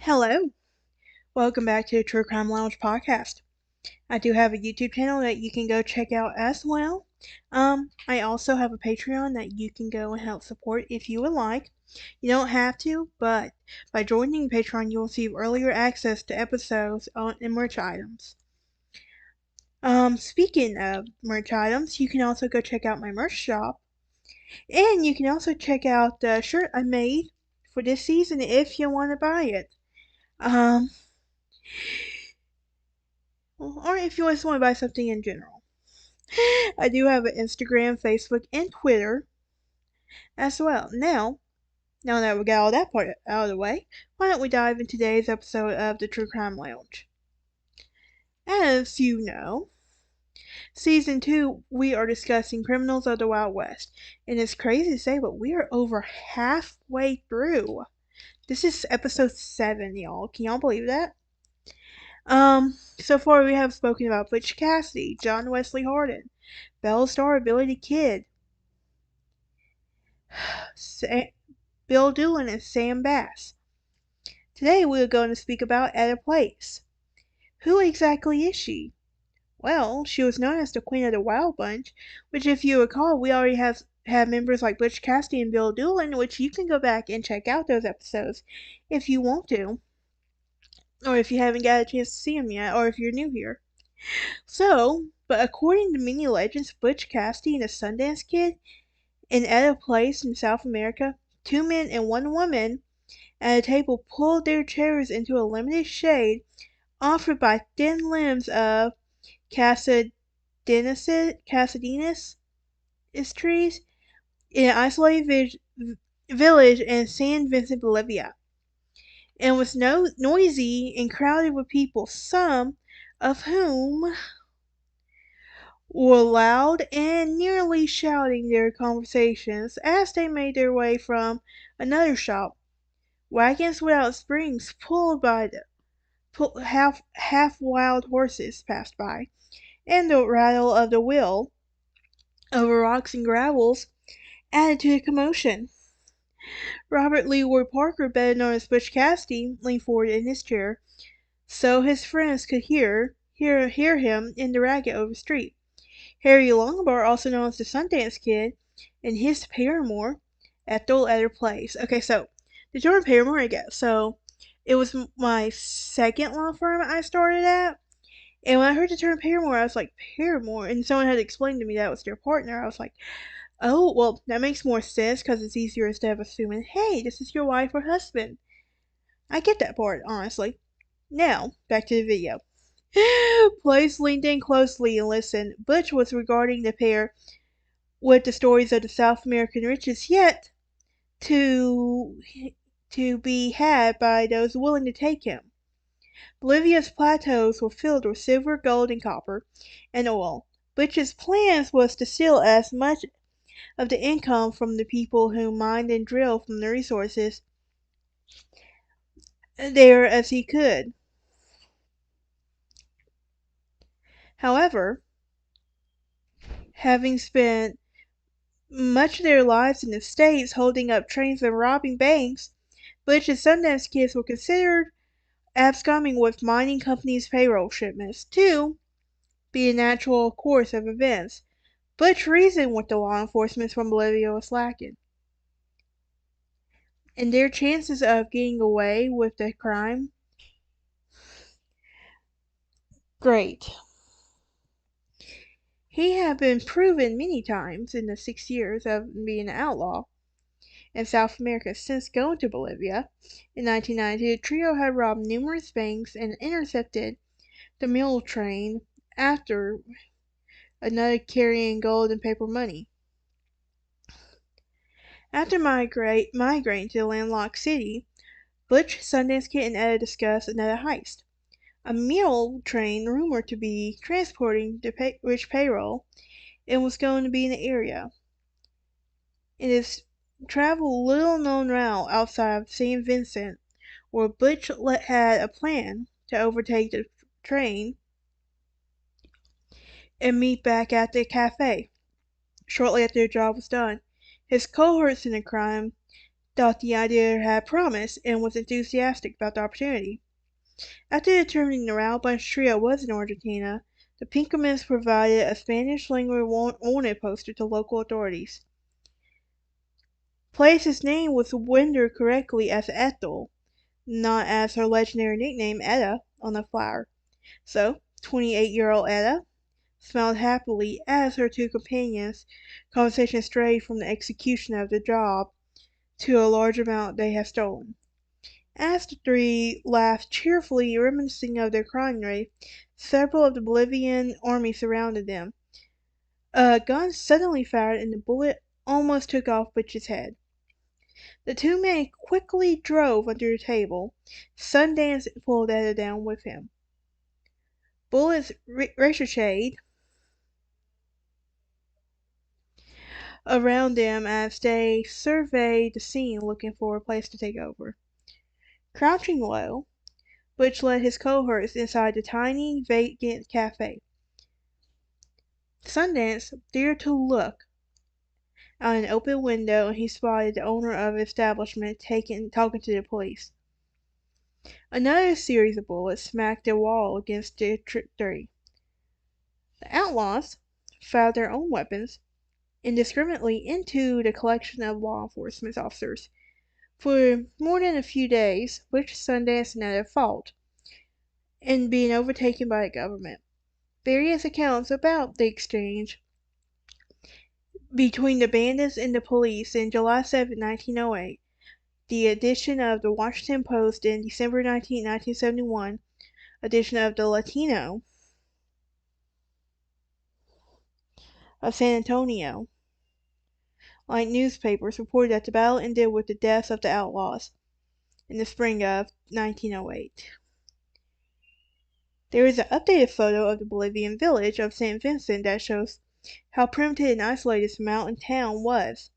Hello, welcome back to the True Crime Lounge podcast. I do have a YouTube channel that you can go check out as well. I also have a Patreon that you can go and help support if you would like. You don't have to, but by joining Patreon, you'll receive earlier access to episodes and merch items. Speaking of merch items, you can also go check out my merch shop, and you can also check out the shirt I made for this season if you want to buy it. Um, or if you just want to buy something in general. I do have an Instagram, Facebook, and Twitter as well. Now that we got all that part out of the way, why don't we dive into today's episode of the True Crime Lounge? As you know, Season 2, we are discussing Criminals of the Wild West. And it's crazy to say, but we are over halfway through. This is episode 7, y'all. Can y'all believe that? So far we have spoken about Butch Cassidy, John Wesley Hardin, Bellstar Billy the Kid, Bill Doolin, and Sam Bass. Today we are going to speak about Etta Place. Who exactly is she? Well, she was known as the Queen of the Wild Bunch, which if you recall, we already have members like Butch Cassidy and Bill Doolin, which you can go back and check out those episodes if you want to, or if you haven't got a chance to see them yet, or if you're new here. But according to many legends, Butch Cassidy and the Sundance Kid in Etta Place in South America, 2 men and 1 woman at a table pulled their chairs into a limited shade offered by thin limbs of Casadinus trees in an isolated village in San Vincent, Bolivia, and was noisy and crowded with people, some of whom were loud and nearly shouting their conversations as they made their way from another shop. Wagons without springs, pulled by half wild horses, passed by, and the rattle of the wheel over rocks and gravels added to the commotion. Robert LeRoy Parker, better known as Butch Cassidy, leaned forward in his chair so his friends could hear him in the racket over the street. Harry Alonzo, also known as the Sundance Kid, and his paramour, Etta Place. Okay, so the term paramour, I guess. So it was my second law firm I started at, and when I heard the term paramour, I was like, paramour, and someone had explained to me that was their partner. I was like, oh, well, that makes more sense because it's easier instead of assuming, hey, this is your wife or husband. I get that part, honestly. Now, back to the video. Place leaned in closely and listened. Butch was regarding the pair with the stories of the South American riches yet to be had by those willing to take him. Bolivia's plateaus were filled with silver, gold, and copper, and oil. Butch's plans was to steal as much of the income from the people who mined and drilled from the resources there as he could. However, having spent much of their lives in the States holding up trains and robbing banks, Butch and Sundance Kids were considered absconding with mining companies' payroll shipments to be a natural course of events. Butch reasoned with the law enforcement from Bolivia was lacking, and their chances of getting away with the crime great. He had been proven many times in the 6 years of being an outlaw in South America. Since going to Bolivia in 1990, the trio had robbed numerous banks and intercepted the mule train after another carrying gold and paper money. After migrating to the landlocked city, Butch, Sundance Kid, and Etta discussed another heist. A mule train rumored to be transporting the rich payroll and was going to be in the area. It is traveled little known route outside of St. Vincent, where Butch had a plan to overtake the train and meet back at the cafe shortly after the job was done. His cohorts in the crime thought the idea had promise and was enthusiastic about the opportunity. After determining the Raul Bunch trio was in Argentina, the Pinkermans provided a Spanish-language wanted poster to local authorities. Place's name was rendered correctly as Ethel, not as her legendary nickname Etta on the flyer. So, 28-year-old Etta smiled happily as her two companions' conversation strayed from the execution of the job to a large amount they had stolen. As the three laughed cheerfully, reminiscing of their crime rate, several of the Bolivian army surrounded them. A gun suddenly fired and the bullet almost took off Butch's head. The two men quickly drove under the table. Sundance pulled Etta down with him. Bullets ricocheted around them as they surveyed the scene looking for a place to take over. Crouching low, Butch led his cohorts inside the tiny, vacant cafe. Sundance dared to look out an open window and he spotted the owner of the establishment talking to the police. Another series of bullets smacked the wall against District 3. The outlaws fired their own weapons indiscriminately into the collection of law enforcement officers. For more than a few days, Butch, Sundance, and Etta fought and being overtaken by the government. Various accounts about the exchange between the bandits and the police in July 7, 1908, the edition of the Washington Post in December 19, 1971, edition of the Latino of San Antonio, like newspapers, reported that the battle ended with the deaths of the outlaws in the spring of 1908. There is an updated photo of the Bolivian village of St. Vincent that shows how primitive and isolated this mountain town was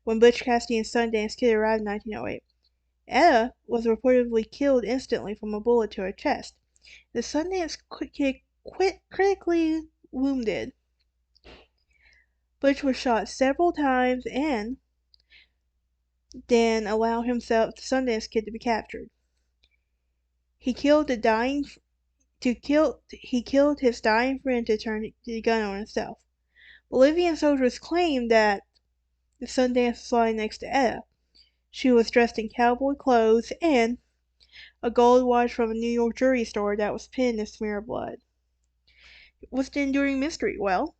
when Butch Cassidy and Sundance Kid arrived in 1908. Etta was reportedly killed instantly from a bullet to her chest. The Sundance Kid critically wounded. Butch was shot several times and then allowed the Sundance Kid to be captured. He killed his dying friend to turn the gun on himself. Bolivian soldiers claimed that the Sundance was lying next to Etta. She was dressed in cowboy clothes and a gold watch from a New York jewelry store that was pinned in a smear of blood. What's the enduring mystery? Well,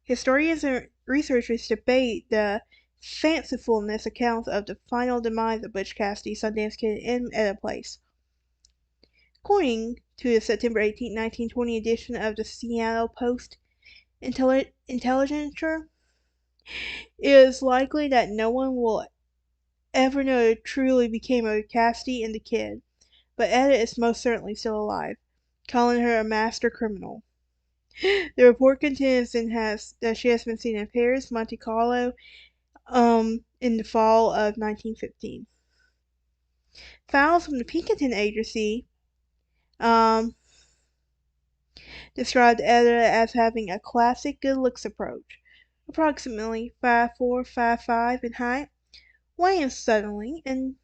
historians and researchers debate the fancifulness accounts of the final demise of Butch Cassidy, Sundance Kid, and Etta Place. According to the September 18, 1920 edition of the Seattle Post Intelligencer, it is likely that no one will ever know what truly became of Cassidy and the Kid, but Etta is most certainly still alive, calling her a master criminal. The report contends that she has been seen in Paris, Monte Carlo, in the fall of 1915. Files from the Pinkerton Agency described Etta as having a classic good looks approach, approximately 5'4", 5'5" in height, weighing suddenly and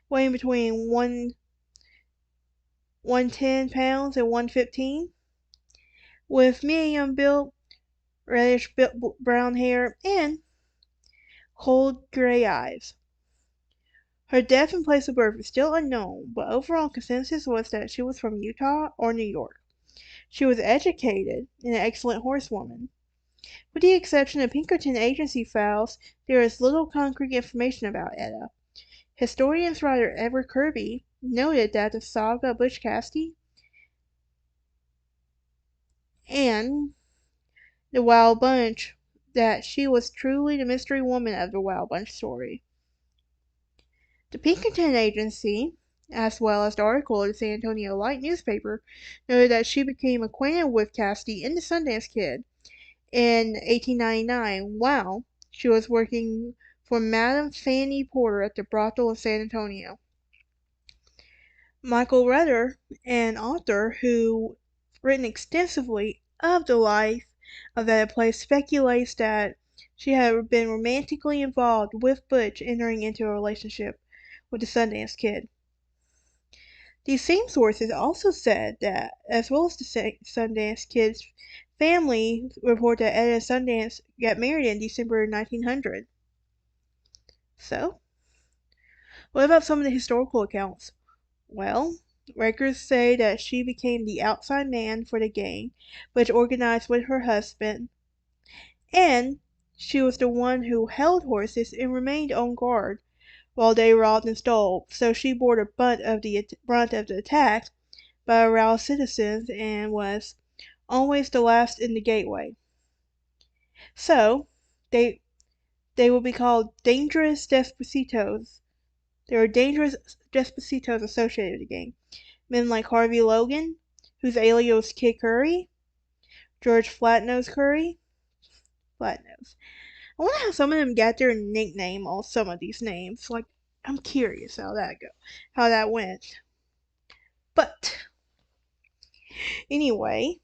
weighing between 110 pounds and 115, with medium built, reddish brown hair, and cold gray eyes. Her death and place of birth is still unknown, but overall consensus was that she was from Utah or New York. She was educated and an excellent horsewoman. With the exception of Pinkerton Agency files, there is little concrete information about Etta. Historians writer Edward Kirby noted that the saga of Butch Cassidy and the Wild Bunch, that she was truly the mystery woman of the Wild Bunch story. The Pinkerton Agency, as well as the article of the San Antonio Light newspaper, noted that she became acquainted with Cassidy and the Sundance Kid in 1899 while she was working for Madame Fanny Porter at the brothel in San Antonio. Michael Rudder, an author who written extensively of the life of Etta Place, speculates that she had been romantically involved with Butch, entering into a relationship with the Sundance Kid. These same sources also said that, as well as the Sundance Kid's family, report that Etta and Sundance got married in December 1900. So, what about some of the historical accounts? Well, records say that she became the outside man for the gang, which organized with her husband, and she was the one who held horses and remained on guard while they robbed and stole, so she bore the brunt of the attack by aroused citizens and was always the last in the gateway. So, they they would be called dangerous despotitos. There were dangerous despotitos associated with the gang. Men like Harvey Logan, whose alias was Kid Curry, George Flatnose Curry. Flatnose. I wonder how some of them got their nickname on some of these names. Like, I'm curious how that went. But anyway,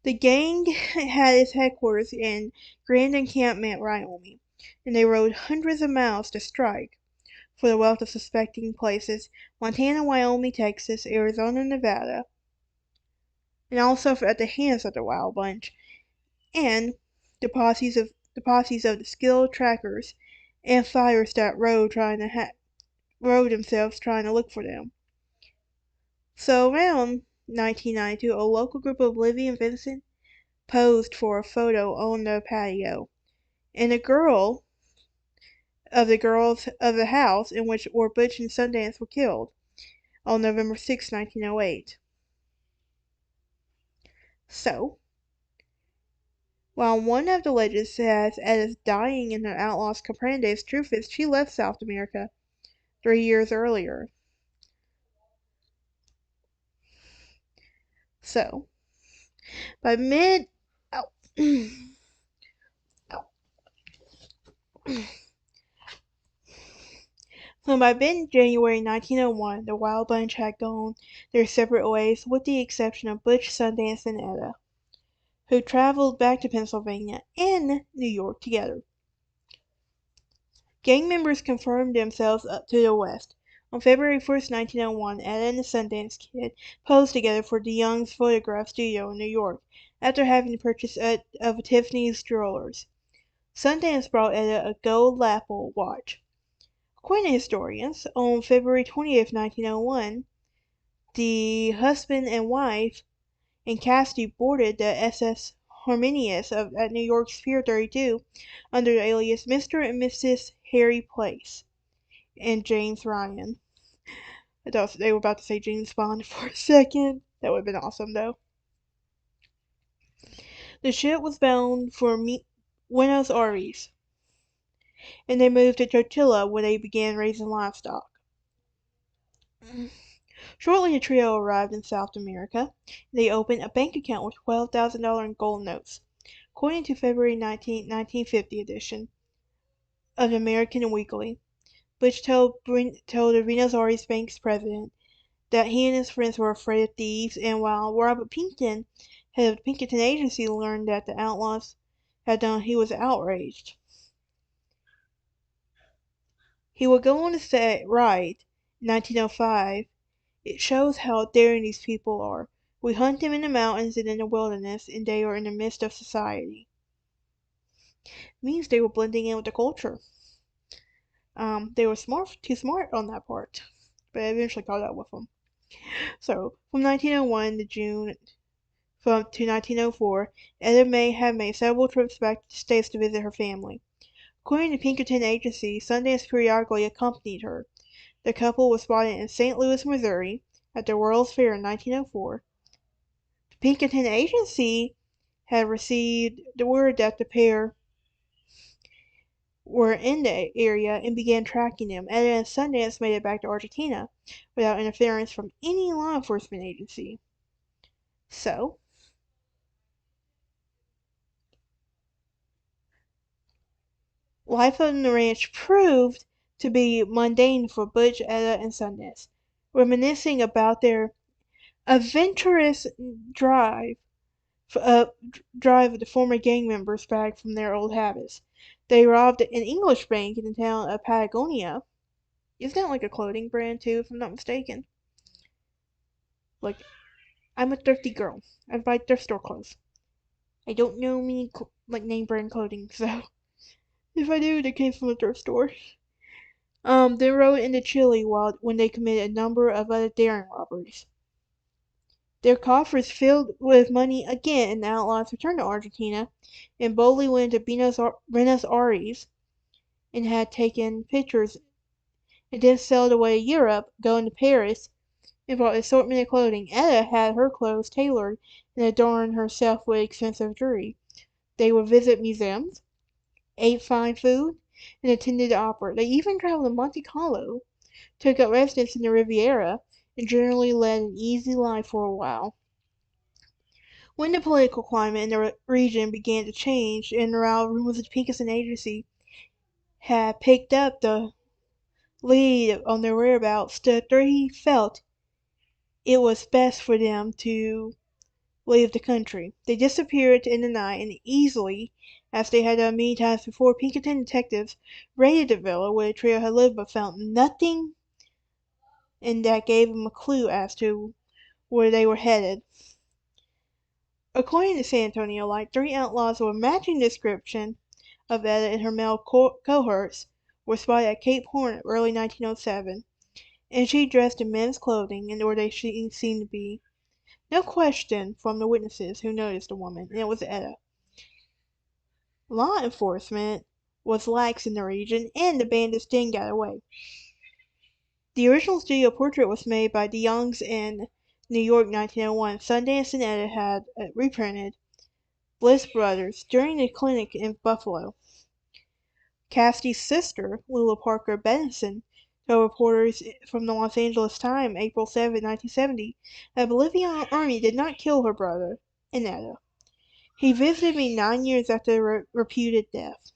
the gang had its headquarters in Grand Encampment, Wyoming, and they rode hundreds of miles to strike for the wealth of suspecting places: Montana, Wyoming, Texas, Arizona, Nevada, and also at the hands of the Wild Bunch, and the posses of the skilled trackers and fighters that rode themselves trying to look for them. So around 1992, a local group of Livy and Vincent posed for a photo on the patio, and the girls of the house in which were Butch and Sundance were killed on November 6, 1908. So, while one of the legends has Etta's dying in her outlaws comprendes, truth is she left South America 3 years earlier. So, by mid oh, so by mid-January 1901, the Wild Bunch had gone their separate ways, with the exception of Butch, Sundance, and Etta, who traveled back to Pennsylvania and New York together. Gang members confirmed themselves up to the west. On February 1st, 1901, Etta and the Sundance Kid posed together for DeYoung's photograph studio in New York, after having purchased of Tiffany's jewelers. Sundance brought Etta a gold lapel watch. According to historians, on February 20th, 1901, the husband and wife and Cassidy boarded the SS Harmonious at New York's Pier 32 under the alias Mr. and Mrs. Harry Place and James Ryan. I thought they were about to say James Bond for a second. That would have been awesome, though. The ship was bound for Buenos Aires, and they moved to Tortilla when they began raising livestock. Shortly, the trio arrived in South America. They opened a bank account with $12,000 in gold notes. According to February 19, 1950 edition of the American Weekly, Butch told the Buenos Aires bank's president that he and his friends were afraid of thieves, and while Robert Pinkerton, head of the Pinkerton agency, learned that the outlaws had done, he was outraged. He would go on to write, in 1905, "It shows how daring these people are. We hunt them in the mountains and in the wilderness, and they are in the midst of society." It means they were blending in with the culture. They were too smart on that part, but I eventually caught up with them. So, from 1901 to 1904, Etta may have made several trips back to the States to visit her family. According to Pinkerton Agency, Sundance periodically accompanied her. The couple was spotted in St. Louis, Missouri, at the World's Fair in 1904. The Pinkerton Agency had received the word that the pair were in the area and began tracking them. Etta and Sundance made it back to Argentina without interference from any law enforcement agency. So, life on the ranch proved to be mundane for Butch, Etta, and Sundance, reminiscing about their adventurous drive drive the former gang members back from their old habits. They robbed an English bank in the town of Patagonia. Isn't that like a clothing brand too, if I'm not mistaken? Like, I'm a thrifty girl. I buy thrift store clothes. I don't know many like name brand clothing, so if I do, they came from a thrift store. They rode into Chile when they committed a number of other daring robberies. Their coffers filled with money again, and the outlaws returned to Argentina and boldly went to Buenos Aires and had taken pictures and then sailed away to Europe, going to Paris, and bought an assortment of clothing. Etta had her clothes tailored and adorned herself with expensive jewelry. They would visit museums, ate fine food, and attended the opera. They even traveled to Monte Carlo, took up residence in the Riviera, and generally led an easy life for a while. When the political climate in the region began to change, and around rumors that the Pinkerton Agency had picked up the lead on their whereabouts, the three felt it was best for them to leave the country. They disappeared in the night, and easily, as they had done many times before, Pinkerton detectives raided the villa where the trio had lived but found nothing, and that gave them a clue as to where they were headed. According to San Antonio Light, three outlaws with a matching description of Etta and her male cohorts were spotted at Cape Horn early 1907, and she dressed in men's clothing and where they seemed to be. No question from the witnesses who noticed the woman, and it was Etta. Law enforcement was lax in the region, and the bandits didn't get away. The original studio portrait was made by de Youngs in New York 1901. Sundance and Etta had reprinted Bliss Brothers during the clinic in Buffalo. Cassidy's sister, Lula Parker Benson, told reporters from the Los Angeles Times, April 7, 1970, that the Bolivian army did not kill her brother, Etta. He visited me 9 years after the reputed death.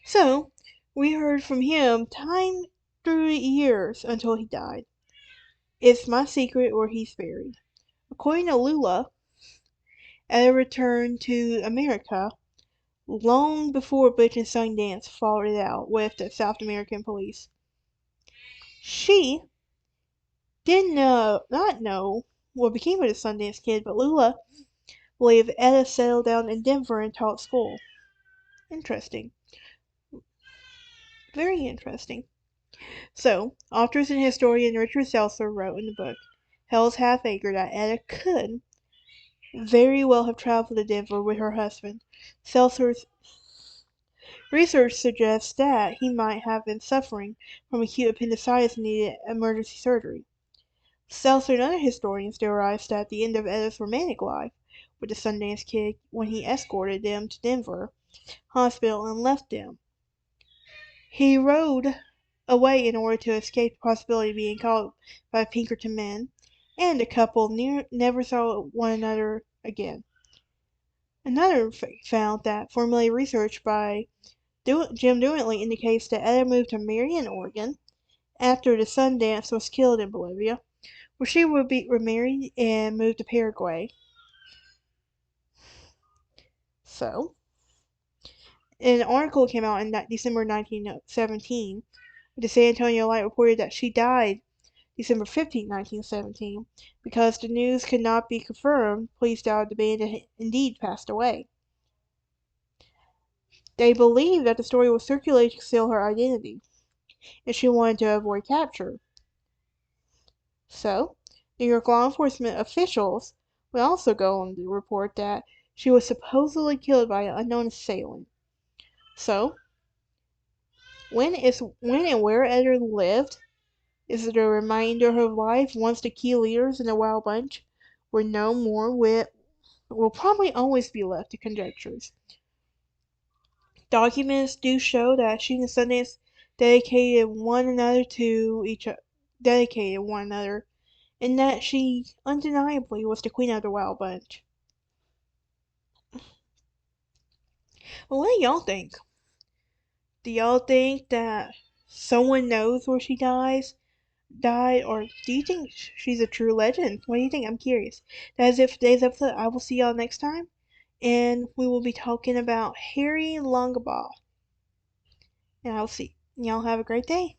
So, we heard from him time through the years until he died. It's my secret where he's buried. According to Lula, Etta returned to America long before Butch and Sundance followed it out with the South American police. She did not know what became of the Sundance Kid, but Lula believed Etta settled down in Denver and taught school. Interesting. Very interesting. So, authors and historian Richard Seltzer wrote in the book Hell's Half Acre that Etta could very well have traveled to Denver with her husband. Seltzer's research suggests that he might have been suffering from acute appendicitis and needed emergency surgery. Seltzer and other historians theorized that at the end of Etta's romantic life with the Sundance Kid when he escorted them to Denver hospital and left them. He rode away in order to escape the possibility of being caught by Pinkerton men, and the couple never saw one another again. Another found that formulated research by Jim Duentley indicates that Etta moved to Marion, Oregon, after the Sundance was killed in Bolivia, where she would be remarried and moved to Paraguay. So, an article came out in December 1917, the San Antonio Light reported that she died December 15, 1917. Because the news could not be confirmed, police doubted the band had indeed passed away. They believed that the story was circulated to conceal her identity, and she wanted to avoid capture. So, New York law enforcement officials would also go on to report that she was supposedly killed by an unknown assailant. So, when and where Etta lived is the remainder of her life once the key leaders in the Wild Bunch were no more will probably always be left to conjectures. Documents do show that she and Sundance dedicated one another, and that she undeniably was the queen of the Wild Bunch. Well, what do y'all think? Do y'all think that someone knows where she dies? died, or do you think she's a true legend? What do you think? I'm curious. That is it for today's episode. I will see y'all next time, and we will be talking about Harry Longabaugh. And I'll see y'all. Have a great day.